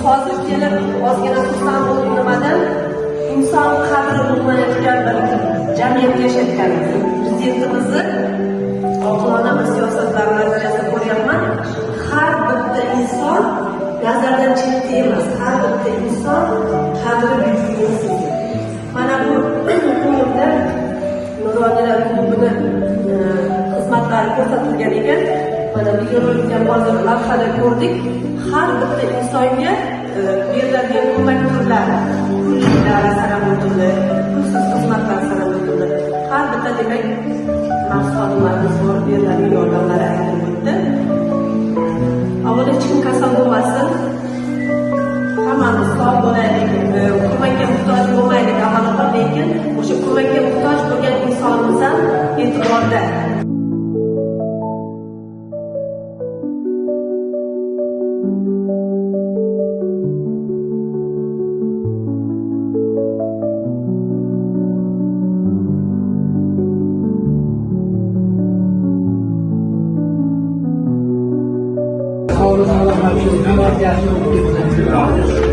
hozir kelib ozgina xursand bo'ldim nimadan? İnson qadri bo'lmayotgan bir jamiyatda yashayotganmiz. Prezidentimizni oqilona bir siyosatlarni natijasida ko'ryapman. Har bitta inson nazardan chetda emas, har bitta inson qadri buyuk. Mana bu klubda Nuronilar klubini xizmatlari ko'rsatilgan ekan. Mana videorolikda hozir lavhada ko'rdik. Har bitta insonga beriladigan ko'mak turlari, pulliklar sanab o'tildi, pulsiz xizmatlar sanab o'tildi. Har bitta demak mahsulotlarimiz bor, beriladigan yordamlar aytilib o'tdi. Avvalo hech kim kasal bo'lmasin, hammamiz sog' bo'laylik, ko'makka muhtoj bo'lmaylik avvalambor, lekin o'sha ko'makka muhtoj bo'lgan insonimiz ham e'tiborda.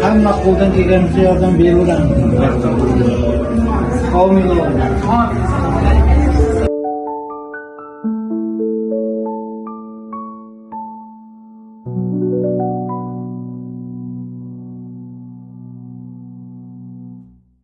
Hamma qo'ldan kelganicha yordam beraveramiz. Qavmiylar